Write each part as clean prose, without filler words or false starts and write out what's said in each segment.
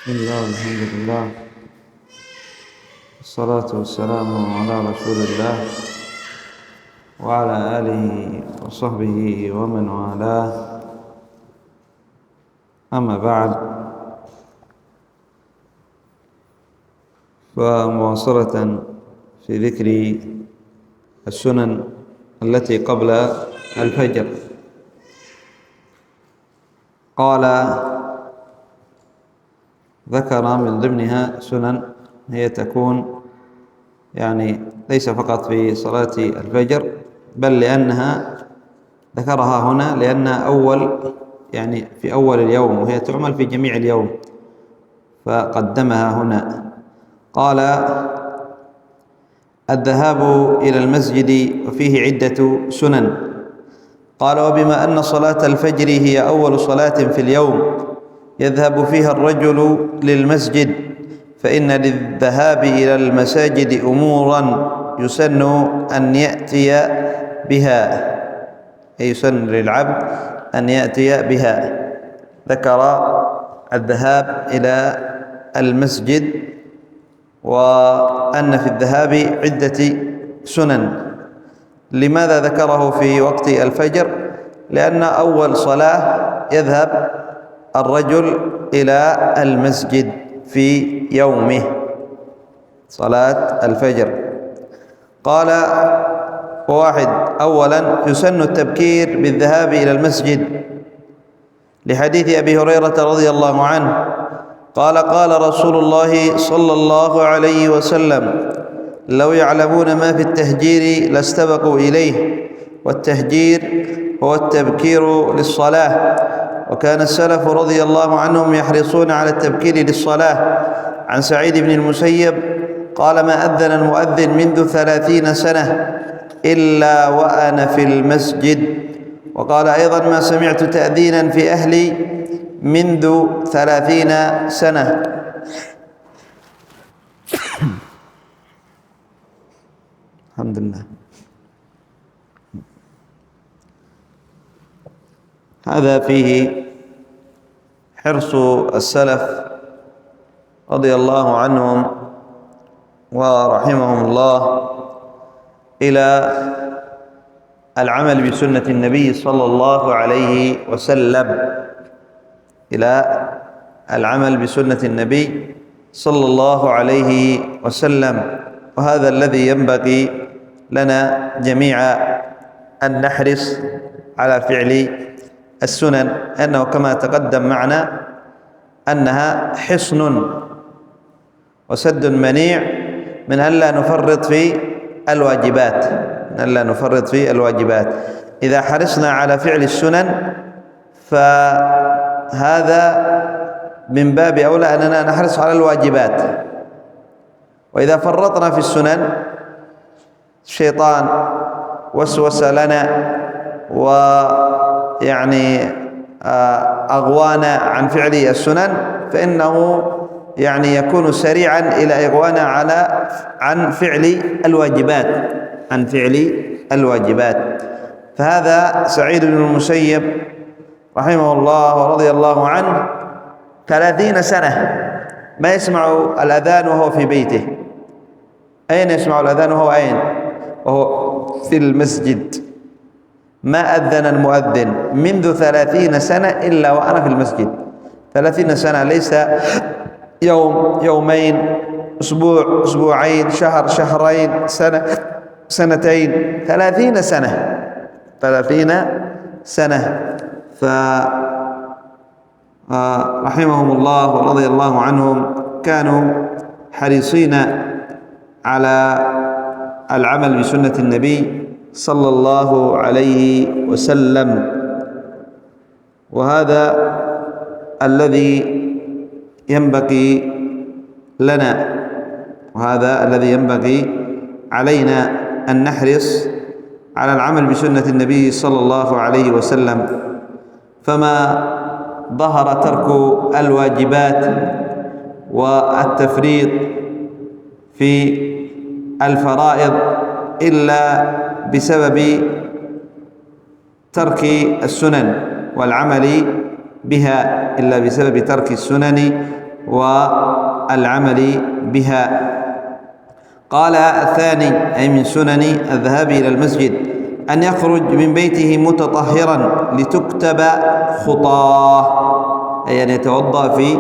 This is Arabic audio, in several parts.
بسم الله والحمد لله والصلاة والسلام على رسول الله وعلى آله وصحبه ومن والاه. أما بعد، فمواصلة في ذكر السنن التي قبل الفجر، قال ذكر من ضمنها سنن هي تكون ليس فقط في صلاة الفجر، بل لأنها ذكرها هنا لأنها في أول اليوم، وهي تعمل في جميع اليوم فقدمها هنا. قال الذهاب إلى المسجد وفيه عدة سنن. قال وبما أن صلاة الفجر هي أول صلاة في اليوم يذهب فيها الرجل للمسجد، فإن للذهاب إلى المساجد أمورا يسن أن يأتي بها، أي يسن للعبد أن يأتي بها. ذكر الذهاب إلى المسجد، وأن في الذهاب عدة سنن. لماذا ذكره في وقت الفجر؟ لأن أول صلاة يذهب الرجل إلى المسجد في يومه، صلاة الفجر. قال واحد، أولا يسن التبكير بالذهاب إلى المسجد لحديث أبي هريرة رضي الله عنه قال قال رسول الله صلى الله عليه وسلم لو يعلمون ما في التهجير لاستبقوا إليه. والتهجير هو التبكير للصلاة، وكان السلف رضي الله عنهم يحرصون على التبكير للصلاة. عن سعيد بن المسيب قال ما أذن المؤذن منذ 30 سنة إلا وأنا في المسجد. وقال أيضا ما سمعت تأذينا في أهلي منذ 30 سنة. الحمد لله. هذا فيه حرص السلف رضي الله عنهم ورحمهم الله إلى العمل بسنة النبي صلى الله عليه وسلم، إلى العمل بسنة النبي صلى الله عليه وسلم. وهذا الذي ينبغي لنا جميعا أن نحرص على فعل السنن، أنه كما تقدم معنا أنها حصن وسد منيع من ألا نفرط في الواجبات، إذا حرصنا على فعل السنن فهذا من باب أولى أننا نحرص على الواجبات. وإذا فرطنا في السنن الشيطان وسوس لنا أغوانا عن فعل السنن، فإنه يكون سريعا إلى إغوانا عن فعل الواجبات. فهذا سعيد بن المسيب رحمه الله ورضي الله عنه 30 سنة ما يسمع الأذان وهو في بيته. أين يسمع الأذان وهو في المسجد. ما أذن المؤذن منذ 30 سنة إلا وأنا في المسجد. 30 سنة، ليس يوم، يومين، أسبوع، أسبوعين، شهر، شهرين، سنة، سنتين، 30 سنة. فرحمهم الله ورضي الله عنهم كانوا حريصين على العمل بسنة النبي صلى الله عليه وسلم. وهذا الذي ينبغي لنا، وهذا الذي ينبغي علينا أن نحرص على العمل بسنة النبي صلى الله عليه وسلم. فما ظهر ترك الواجبات والتفريط في الفرائض إلا بسبب ترك السنن والعمل بها، إلا بسبب ترك السنن والعمل بها. قال الثاني أي من سنن الذهاب إلى المسجد أن يخرج من بيته متطهرا لتكتب خطاه، أي أن يتوضأ في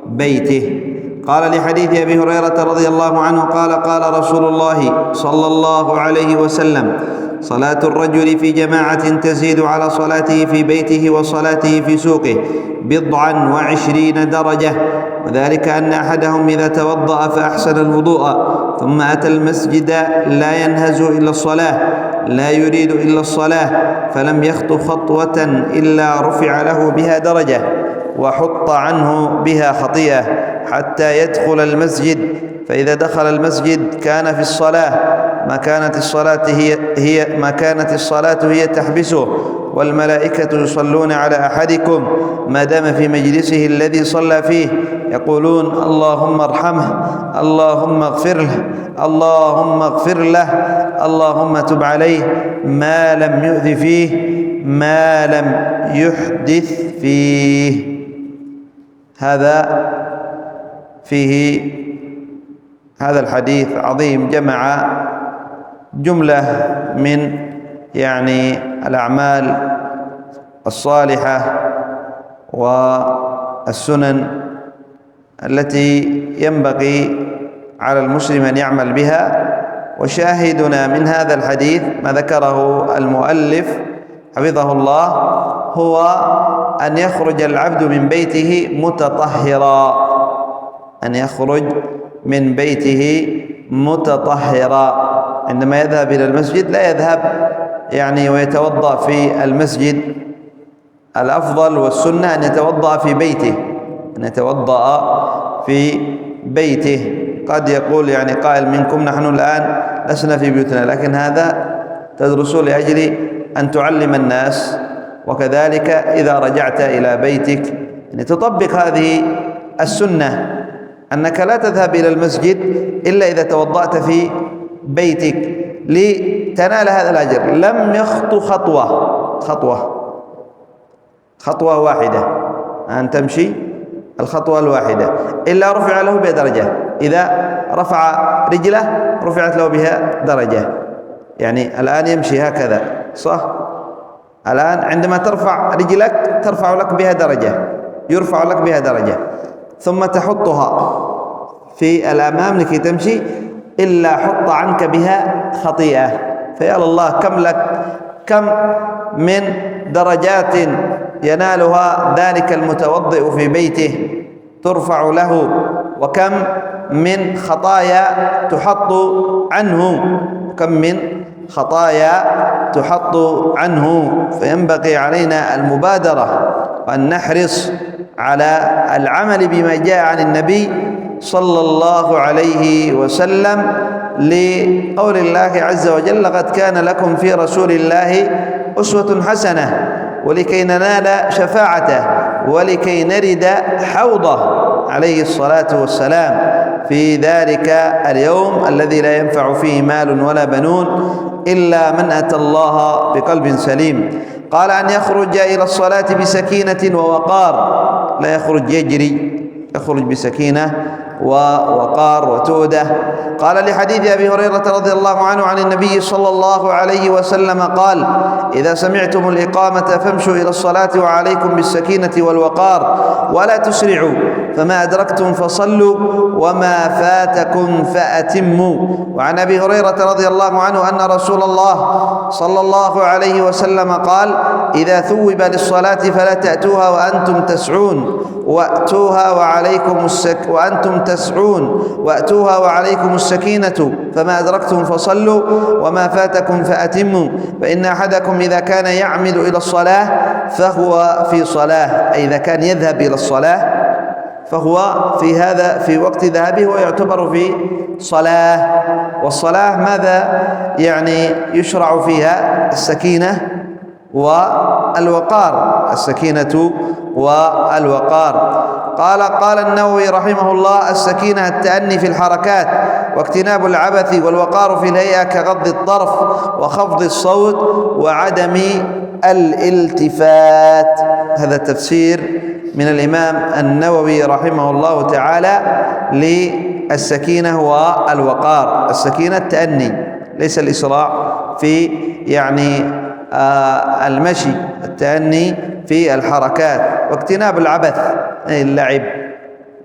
بيته. قال لحديث أبي هريرة رضي الله عنه قال قال رسول الله صلى الله عليه وسلم: صلاة الرجل في جماعة تزيد على صلاته في بيته وصلاته في سوقه 27 درجة، وذلك أن أحدهم إذا توضأ فأحسن الوضوء ثم أتى المسجد لا ينهز إلا الصلاة، لا يريد إلا الصلاة، فلم يخطو خطوة إلا رفع له بها درجة وحط عنه بها خطيئة حتى يدخل المسجد، فإذا دخل المسجد كان في الصلاة ما كانت الصلاة هي تحبسه، والملائكة يصلون على أحدكم ما دام في مجلسه الذي صلى فيه، يقولون: اللهم ارحمه، اللهم اغفر له، اللهم اغفر له، اللهم تب عليه، ما لم يؤذ فيه، ما لم يحدث فيه. هذا فيه هذا الحديث عظيم، جمع جملة من الأعمال الصالحة والسنن التي ينبغي على المسلم أن يعمل بها. وشاهدنا من هذا الحديث ما ذكره المؤلف حفظه الله هو أن يخرج العبد من بيته متطهرا، أن يخرج من بيته متطهرا. عندما يذهب إلى المسجد لا يذهب ويتوضأ في المسجد، الأفضل والسنة أن يتوضأ في بيته، أن يتوضأ في بيته. قد يقول قائل منكم: نحن الآن لسنا في بيوتنا، لكن هذا تدرس لأجل أن تعلم الناس، وكذلك إذا رجعت إلى بيتك تطبق هذه السنة، أنك لا تذهب إلى المسجد إلا إذا توضأت في بيتك لتنال هذا الأجر. لم يخطو خطوة واحدة، أن تمشي الخطوة الواحدة إلا رفع له بها درجة، إذا رفع رجله رفعت له بها درجة. الآن يمشي هكذا، صح؟ الآن عندما ترفع رجلك ترفع لك بها درجة، يرفع لك بها درجة، ثم تحطها في الأمام لكي تمشي، إلا حط عنك بها خطيئة. فيا الله، كم من درجات ينالها ذلك المتوضئ في بيته ترفع له، وكم من خطايا تحط عنه، فينبغي علينا المبادرة وأن نحرص على العمل بما جاء عن النبي صلى الله عليه وسلم، لقول الله عز وجل: قد كان لكم في رسول الله أسوة حسنة، ولكي ننال شفاعته ولكي نرد حوضه عليه الصلاة والسلام في ذلك اليوم الذي لا ينفع فيه مال ولا بنون إلا من أتى الله بقلب سليم. قال: أن يخرج إلى الصلاة بسكينة ووقار، لا يخرج يجري، يخرج بسكينة ووقار وتودة. قال لحديث أبي هريرة رضي الله عنه عن النبي صلى الله عليه وسلم قال: إذا سمعتم الإقامة فامشوا إلى الصلاة وعليكم بالسكينة والوقار ولا تسرعوا، فما أدركتم فصلوا وما فاتكم فأتموا. وعن أبي هريرة رضي الله عنه أن رسول الله صلى الله عليه وسلم قال: إذا ثوب للصلاة فلا تأتوها وأنتم تسعون، وأتوها وعليكم السكينة، فما أدركتم فصلوا وما فاتكم فأتموا، فإن أحدكم إذا كان يعمد إلى الصلاة فهو في صلاة، أي إذا كان يذهب إلى الصلاة فهو في وقت ذهابه ويعتبر في صلاة. والصلاة ماذا يشرع فيها؟ السكينة والوقار، السكينة والوقار. قال النووي رحمه الله: السكينة التأني في الحركات واجتناب العبث، والوقار في الهيئة كغض الطرف وخفض الصوت وعدم الالتفات. هذا تفسير من الإمام النووي رحمه الله تعالى للسكينة والوقار. السكينة التأني، ليس الإسراع في يعني المشي، التأني في الحركات، واجتناب العبث، اللعب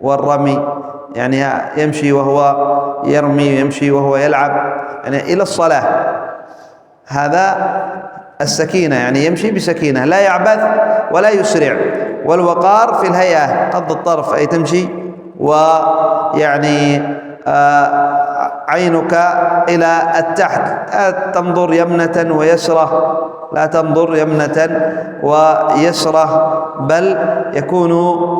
والرمي، يعني يمشي وهو يرمي، يمشي وهو يلعب، يعني إلى الصلاة. هذا السكينة، يعني يمشي بسكينة، لا يعبث ولا يسرع. والوقار في الهيئة، قض الطرف، أي تمشي ويعني عينك إلى التحت، لا تنظر يمنة ويسرة، لا تنظر يمنة ويسرة، بل يكون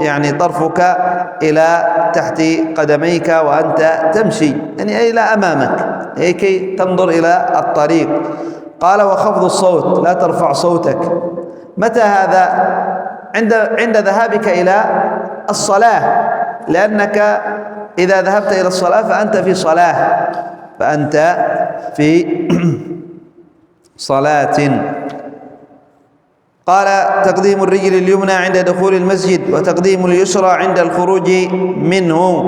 يعني طرفك إلى تحت قدميك وأنت تمشي، يعني أي لا أمامك، أي كي تنظر إلى الطريق. قال وخفض الصوت، لا ترفع صوتك. متى هذا؟ عند ذهابك إلى الصلاة، لأنك إذا ذهبت إلى الصلاة فأنت في صلاة، فأنت في صلاة. قال تقديم الرجل اليمنى عند دخول المسجد، وتقديم اليسرى عند الخروج منه.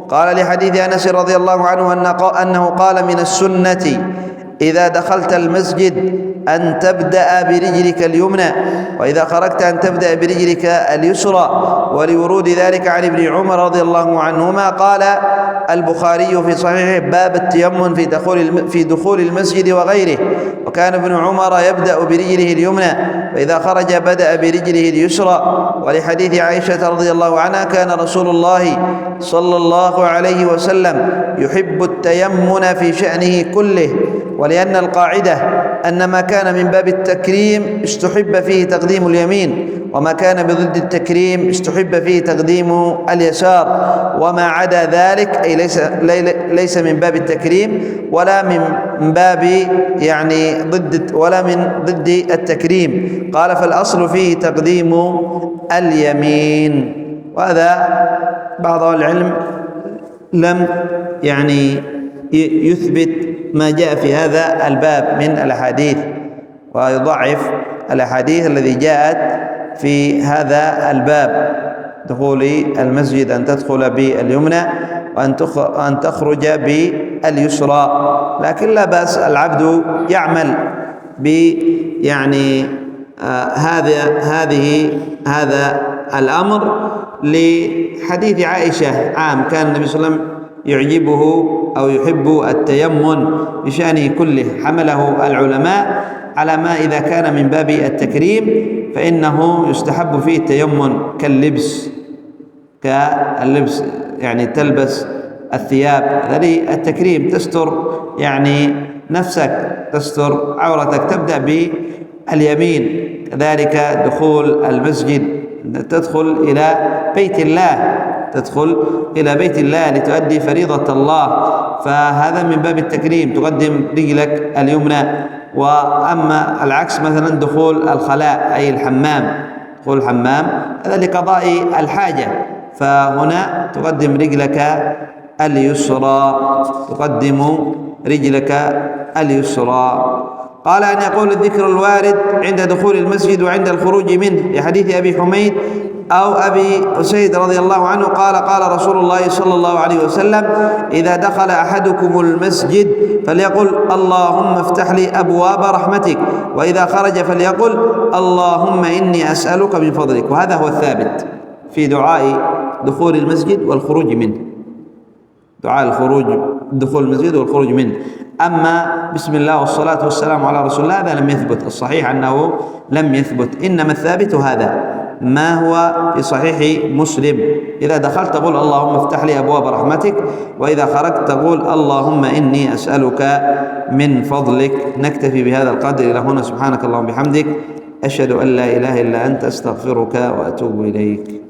قال لحديث أنس رضي الله عنه أنه قال من السنة إذا دخلت المسجد أن تبدأ برجلك اليمنى، وإذا خرجت أن تبدأ برجلك اليسرى، ولورود ذلك عن ابن عمر رضي الله عنهما. قال البخاري في صحيحه باب التيمم في دخول المسجد وغيره، وكان ابن عمر يبدأ برجله اليمنى، وإذا خرج بدأ برجله اليسرى. ولحديث عائشة رضي الله عنها كان رسول الله صلى الله عليه وسلم يحب التيمم في شأنه كله. ولأن القاعدة أن ما كان من باب التكريم استحب فيه تقديم اليمين، وما كان بضد التكريم استحب فيه تقديم اليسار، وما عدا ذلك أي ليس من باب التكريم ولا من باب يعني ولا من ضد التكريم. قال فالأصل فيه تقديم اليمين. وهذا بعض العلم لم يعني يثبت ما جاء في هذا الباب من الأحاديث، ويضعف الأحاديث الذي جاءت في هذا الباب، دخول المسجد أن تدخل باليمنى وأن تخرج باليسرى. لكن لا بأس العبد يعمل يعني هذا الأمر. لحديث عائشة عام كان النبي صلى الله عليه وسلم يعجبه أو يحب التيمم بشأنه كله، حمله العلماء على ما إذا كان من باب التكريم فإنه يستحب فيه التيمم كاللبس يعني تلبس الثياب، هذه التكريم، تستر يعني نفسك، تستر عورتك، تبدأ باليمين. كذلك دخول المسجد، تدخل إلى بيت الله، تدخل إلى بيت الله لتؤدي فريضة الله، فهذا من باب التكريم، تقدم رجلك اليمنى. وأما العكس مثلا دخول الخلاء أي الحمام، دخول الحمام هذا لقضاء الحاجة، فهنا تقدم رجلك اليسرى، تقدم رجلك اليسرى. قال أن يقول الذكر الوارد عند دخول المسجد وعند الخروج منه، لحديث أبي حميد أو أبي أسيد رضي الله عنه قال قال رسول الله صلى الله عليه وسلم إذا دخل أحدكم المسجد فليقل اللهم افتح لي أبواب رحمتك، وإذا خرج فليقل اللهم إني أسألك من فضلك. وهذا هو الثابت في دعاء دخول المسجد والخروج منه، دعاء دخول المسجد والخروج منه. أما بسم الله والصلاة والسلام على رسول الله هذا لم يثبت، الصحيح أنه لم يثبت، إنما الثابت هذا ما هو في صحيح مسلم، إذا دخلت تقول اللهم افتح لي أبواب رحمتك، وإذا خرجت تقول اللهم إني أسألك من فضلك. نكتفي بهذا القدر إلى هنا، سبحانك اللهم وبحمدك، أشهد أن لا إله إلا أنت، أستغفرك وأتوب إليك.